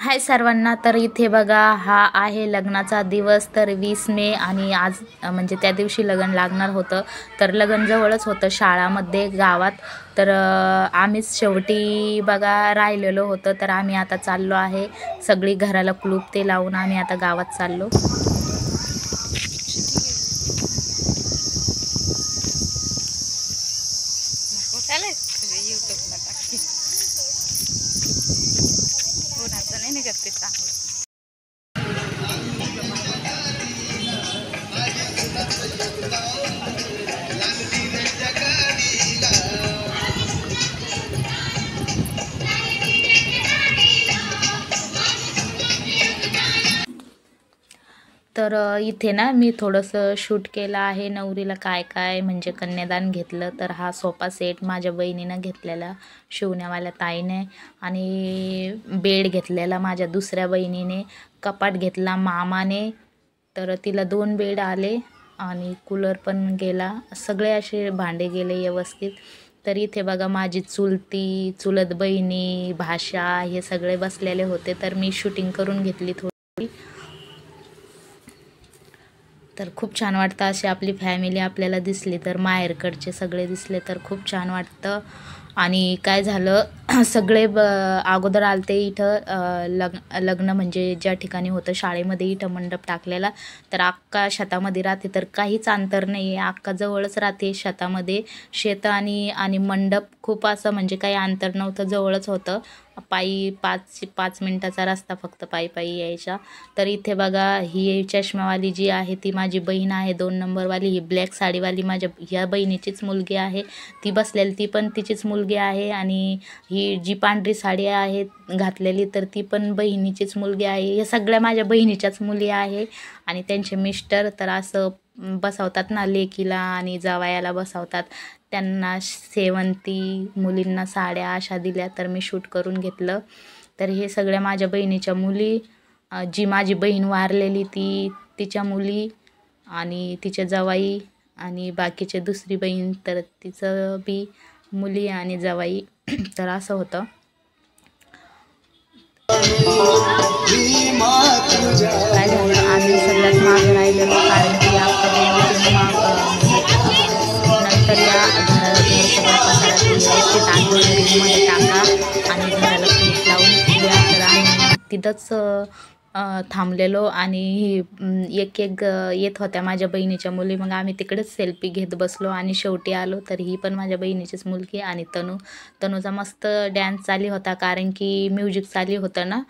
हाय सर्वांना. तर इथे बघा, हा आहे लग्नाचा दिवस. तर 20 मे आणि आज म्हणजे त्या दिवशी लग्न लागणार होतं. तर लग्न जवळच होतं शाळामध्ये गावात. तर आम्हीच शेवटी बघा राहिलेलो होतं. तर आम्ही आता चाललो आहे, सगळी घराला कुलूप ते लावून आम्ही आता गावात चाललो. तर इथे ना मी थोडंसं शूट केलं आहे. नवरीला काय काय म्हणजे कन्यादान घेतलं. तर हा सोफा सेट माझ्या बहिणीनं घेतलेला, शिवण्यावाल्या ताईने. आणि बेड घेतलेला माझ्या दुसऱ्या बहिणीने. कपाट घेतला मामाने. तर तिला 2 बेड आले आणि कूलर पण गेला. सगळे असे भांडे गेले व्यवस्थित. तर इथे बघा माझी चुलती, चुलत बहिणी, भाषा हे सगळे बसलेले होते. तर मी शूटिंग करून घेतली थोडी. तर खूप छान वाटतं अशी आपली फॅमिली आपल्याला दिसली, तर माहेरकडचे सगळे दिसले तर खूप छान वाटतं. आणि काय झालं सगळे अगोदर आलते इथं लग्न म्हणजे ज्या ठिकाणी होतं शाळेमध्ये इथं मंडप टाकलेला. तर अक्का शेतामध्ये राहते, तर काहीच अंतर नाही आहे. अक्का जवळच राहते शेतामध्ये. शेत आणि आणि मंडप खूप असं म्हणजे काही अंतर नव्हतं, जवळच होतं. पायी 5 मिनिटाचा रस्ता फक्त पायी यायचा. तर इथे बघा ही चष्मावाली जी आहे ती माझी बहीण आहे, 2 नंबरवाली. ही ब्लॅक साडीवाली माझ्या ह्या बहिणीचीच मुलगी आहे. ती बसलेली ती पण तिचीच मुलगी आहे. आणि ही जी पांढरी साडी आहे घातलेली तर ती पण बहिणीचीच मुलगी आहे. या सगळ्या माझ्या बहिणीच्याच मुली आहे. आणि त्यांचे मिस्टर तर असं बसवतात ना, लेकीला आणि जावयाला बसवतात, त्यांना शेवंती, मुलींना साड्या अशा दिल्या. तर मी शूट करून घेतलं. तर हे सगळ्या माझ्या बहिणीच्या मुली, जी माझी बहीण वारलेली तिच्या मुली आणि तिच्या जावाई आणि बाकीचे दुसरी बहीण तर तिचं बी मुली आणि जावाई. तर असं होतं. काय झालं, आम्ही सगळ्यात मागं राहिलेलो कारण की नंतर या घर सगळा पसारा व्यवस्थित आतमध्ये रूममध्ये टाका आणि घराला कुलूप लावून या. तर आम्ही तिथंच थांबलेलो आणि एक येत होत्या माझ्या बहिणीच्या मुली. मग आम्ही तिकडेच सेल्फी घेत बसलो आणि शेवटी आलो. तर ही पण माझ्या बहिणीचीच मुलगी. आणि तनूचा मस्त डॅन्स चालू होता कारण की म्युझिक चालू होतं ना,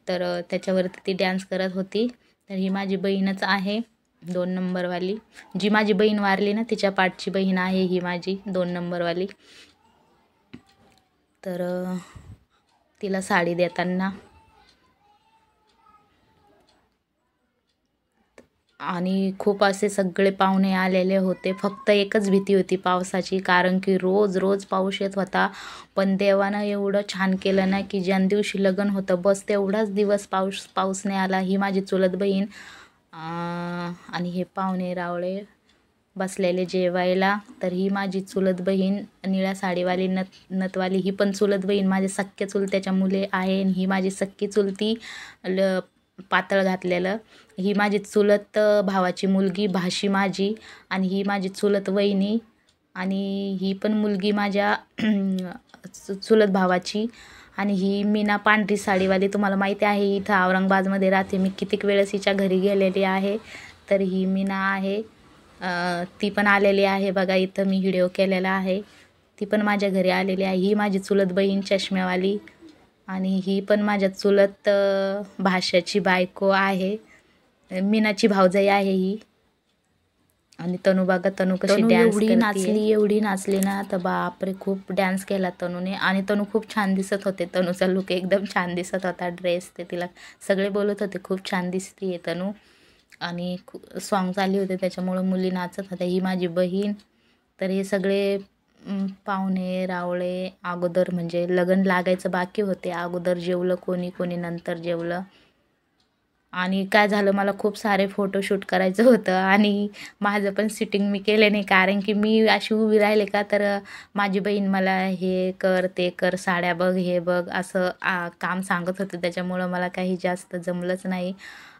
तर त्याच्यावरती ती डॅन्स करत होती. तर ही माझी बहीणच आहे, 2 नंबरवाली. जी माझी बहीण वारली ना तिच्या पाठची बहीण आहे ही माझी 2 नंबरवाली. तर तिला साडी देताना आणि खूप असे सगळे पाहुणे आलेले होते. फक्त एकच भीती होती पावसाची, कारण की रोज पाऊस येत होता. पण देवानं एवढं छान केलं ना की ज्या दिवशी लग्न होतं बस तेवढाच दिवस पाऊस नाही आला. ही माझी चुलत बहीण आणि हे पाहुणे रावळे बसलेले जेवायला. तर ही माझी चुलत बहीण निळ्या साडीवाली नतवाली, ही पण चुलत बहीण माझ्या सख्ख्या चुलत्याच्या मुले आहे. आणि ही माझी सख्खी चुलती पातळ घातलेलं, ही माझी चुलत भावाची मुलगी भाशी माझी. आणि ही माझी चुलत वहिनी आणि ही पण मुलगी माझ्या चुलत भावाची. आणि ही मीना पांढरी साडीवाली तुम्हाला माहिती आहे, इथं औरंगाबादमध्ये राहते. मी कितीक वेळेस हिच्या घरी गेलेली आहे. तर ही मीना आहे, ती पण आलेली आहे बघा. इथं मी व्हिडिओ केलेला आहे, ती पण माझ्या घरी आलेली आहे. ही माझी चुलत बहीण चष्म्यावाली. आणि ही पण माझ्या चुलत भाषाची बायको आहे, मीनाची भावजाई आहे ही. आणि तनू बघा, तनू कशी डान्स एवढी नाचली ना, तर बापरे खूप डान्स केला तनूने. आणि तनू खूप छान दिसत होते, तनूचा लुक एकदम छान दिसत होता, ड्रेस ते तिला सगळे बोलत होते खूप छान दिसते तनू. आणि सॉन्ग चालू होते त्याच्यामुळं मुली नाचत होत्या. ही माझी बहीण. तर हे सगळे पाहुणे रावळे अगोदर म्हणजे लग्न लागायचं बाकी होते, अगोदर जेवलं कोणी नंतर जेवलं. आणि काय झालं, मला खूप सारे फोटोशूट करायचं होतं आणि माझं पण सिटिंग मी केले नाही, कारण की मी अशी उभी राहिले का तर माझी बहीण मला हे कर ते कर, साड्या बघ हे बघ असं काम सांगत होतं, त्याच्यामुळं मला काही जास्त जमलंच नाही.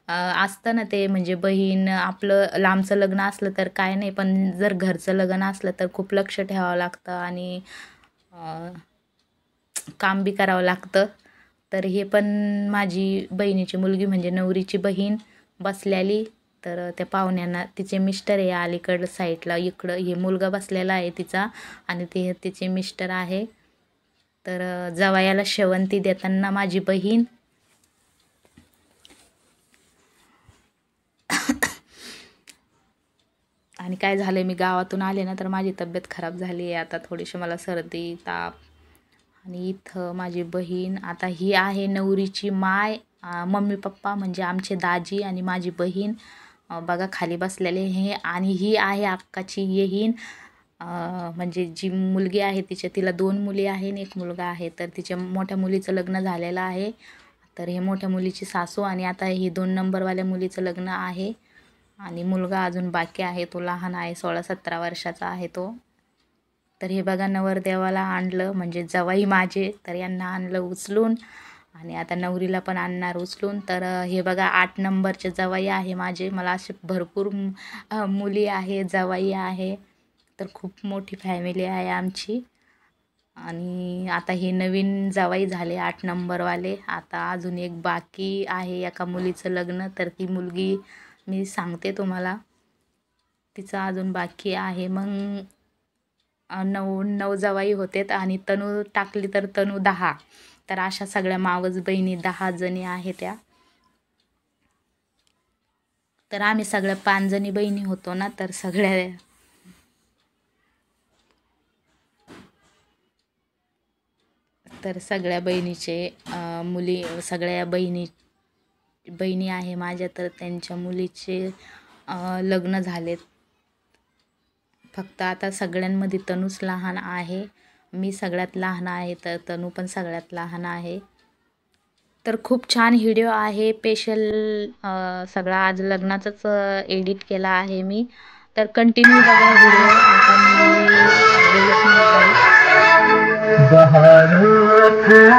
असतं ना ते, म्हणजे बहीण आपलं लांबचं लग्न असलं तर काय नाही, पण जर घरचं लग्न असलं तर खूप लक्ष ठेवावं लागतं आणि काम बी करावं लागतं. तर हे पण माझी बहिणीची मुलगी म्हणजे नवरीची बहीण बसलेली. तर त्या पाहुण्यांना तिचे मिस्टर आहे अलीकडं साईडला, इकडं हे मुलगा बसलेला आहे तिचा आणि ते तिचे मिस्टर आहे. तर जावयाला शेवंती देताना माझी बहीण. आणि काय झालं, मी गावातून आले ना तर माझी तब्येत खराब झाली आहे आता थोडीशी, मला सर्दी ताप. आणि इथं माझी बहीण, आता ही आहे नवरीची माय, मम्मी पप्पा म्हणजे आमचे दाजी आणि माझी बहीण बघा खाली बसलेले हे. आणि ही आहे अक्काची येहीन, म्हणजे जी मुलगी आहे तिला 2 मुली आहे आणि 1 मुलगा आहे. तर तिच्या मोठ्या मुलीचं लग्न झालेलं आहे. तर हे मोठ्या मुलीची सासू आणि आता ही 2 नंबरवाल्या मुलीचं लग्न आहे आणि मुलगा अजून बाकी आहे, तो लहान आहे, 16-17 वर्षाचा आहे तो. तर हे बघा नवरदेवाला आणलं, म्हणजे जावई माझे, तर यांना आणलं उचलून आणि आता नवरीला पण आणणार उचलून. तर हे बघा 8 नंबरचे जावई आहे माझे. मला असे भरपूर मुली आहे, जावई आहे. तर खूप मोठी फॅमिली आहे आमची. आणि आता हे नवीन जावई झाले 8 नंबरवाले. आता अजून एक बाकी आहे एका मुलीचं लग्न, तर ती मुलगी मी सांगते तुम्हाला, तिचं अजून बाकी आहे. मग 9 जावई होतेत आणि तनू टाकली तर तनू 10. तर अशा सगळ्या मावस बहिणी 10 जणी आहे त्या. तर आम्ही सगळ्या 5 जणी बहिणी होतो ना, तर सगळ्या बहिणीचे मुली, सगळ्या बहिणी आहे माझ्या, तर त्यांच्या मुलीचे लग्न झालेत. फक्त आता सगळ्यांमध्ये तनूच लहान आहे, मी सगळ्यात लहान आहे, तर तनू पण सगळ्यात लहान आहे. तर खूप छान व्हिडिओ आहे, स्पेशल सगळा आज लग्नाचाच एडिट केला आहे मी. तर कंटिन्यू बघा व्हिडिओ, आता मी बोलत नाही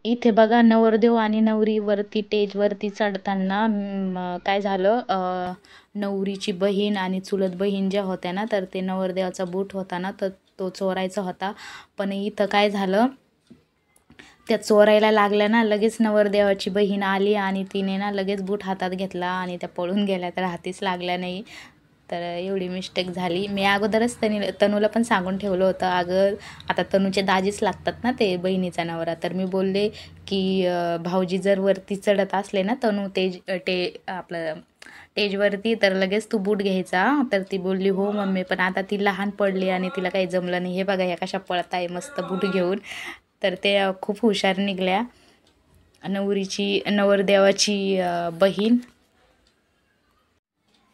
इथे बघा नवरदेव आणि नवरी वरती स्टेजवरती चढताना काय झालं, नवरीची बहीण आणि चुलत बहीण ज्या होत्या ना, तर ते नवरदेवाचा बूट होता ना, तर तो चोरायचा होता. पण इथं काय झालं, त्या चोरायला लागल्या ना, लगेच नवरदेवाची बहीण आली आणि तिने ना लगेच बूट हातात घेतला आणि त्या पळून गेल्या, तर हातीच लागल्या नाही. तर एवढी मिस्टेक झाली. मी अगोदरच तनूला पण सांगून ठेवलं होतं, अगं आता तनूचे दाजीच लागतात ना ते बहिणीचा नवरा. तर मी बोलले की भाऊजी जर वरती चढत असले ना तनू आपलं स्टेजवरती, तर लगेच तू बूट घ्यायचा. तर ती बोलली हो मम्मी, पण आता ती लहान पडली आणि तिला काही जमलं नाही. हे बघा ह्या कशा पळताय मस्त बूट घेऊन. तर ते खूप हुशार निघल्या. नवरदेवाची बहीण.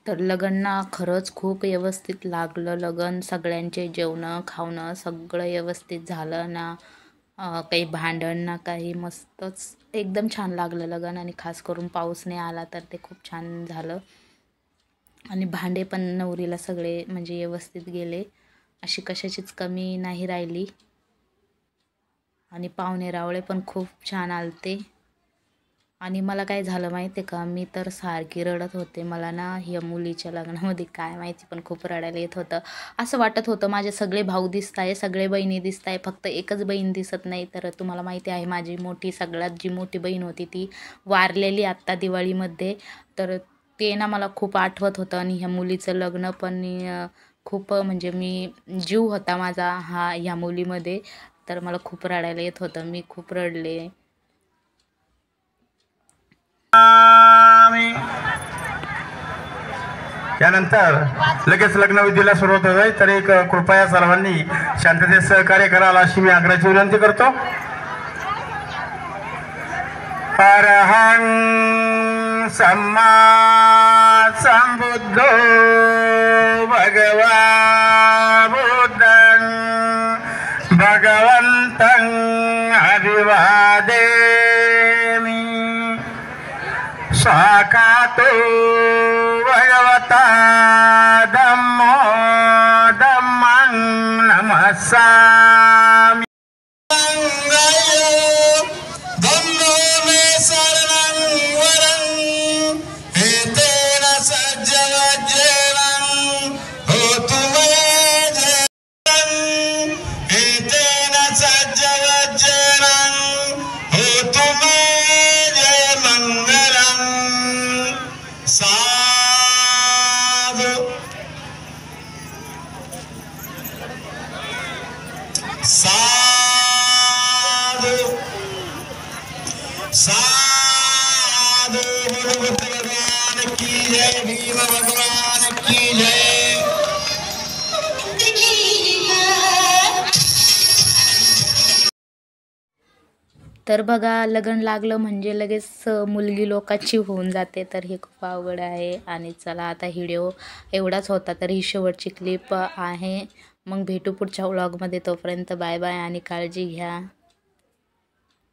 तर लग्न खरंच खूप व्यवस्थित लागलं. लगन सगळ्यांचे जेवणं खावणं सगळं व्यवस्थित झालं ना, काही भांडण ना काही, मस्तच एकदम छान लागलं लगन. आणि खास करून पाऊस नाही आला तर ते खूप छान झालं. आणि भांडे पण नवरीला सगळे म्हणजे व्यवस्थित गेले, अशी कशाचीच कमी नाही राहिली. आणि पाहुणे रावळे पण खूप छान आलते. आणि मला काय झालं माहिती आहे का, मी तर सारखी रडत होते. मला ना ह्या मुलीच्या लग्नामध्ये काय माहिती पण खूप रडायला येत होतं. असं वाटत होतं माझे सगळे भाऊ दिसत आहे, सगळे बहिणी दिसत आहे, फक्त एकच बहीण दिसत नाही. तर तुम्हाला माहिती आहे माझी सगळ्यात जी मोठी बहीण होती ती वारलेली आत्ता दिवाळीमध्ये. तर ते ना मला खूप आठवत होतं आणि ह्या मुलीचं लग्न पण खूप म्हणजे जीव होता माझा ह्या मुलीमध्ये. तर मला खूप रडायला येत होतं, मी खूप रडले. यानंतर लगेच लग्नविधीला सुरुवात होईल. तर एक कृपया सर्वांनी शांततेत सहकार्य कराल अशी मी आग्रहाची विनंती करतो. अरहं सम्मा संबुद्धो भगवान बुद्धं भगवन्तं अभिवादेमि. साकातो भगवता धम्मो धम्मं नमस्सामि. धम्मो मे शरणं वरं एतेन सज्जवज्जेनं होतु मे जयं. एतेन सज्जवज्जेनं होतु मे जयमङ्गलं. साधु साधु साधु. बुद्ध भगवान की जय, भीम भगवान की जय. तर बघा, लग्न लागलं म्हणजे लगेच मुलगी लोकांची होऊन जाते. तर हे खूप अवघड आहे. आणि चला आता व्हिडिओ एवढाच होता, तर ही शेवटची क्लिप आहे. मग भेटू पुढच्या व्लॉगमध्ये. तोपर्यंत बाय बाय आणि काळजी घ्या.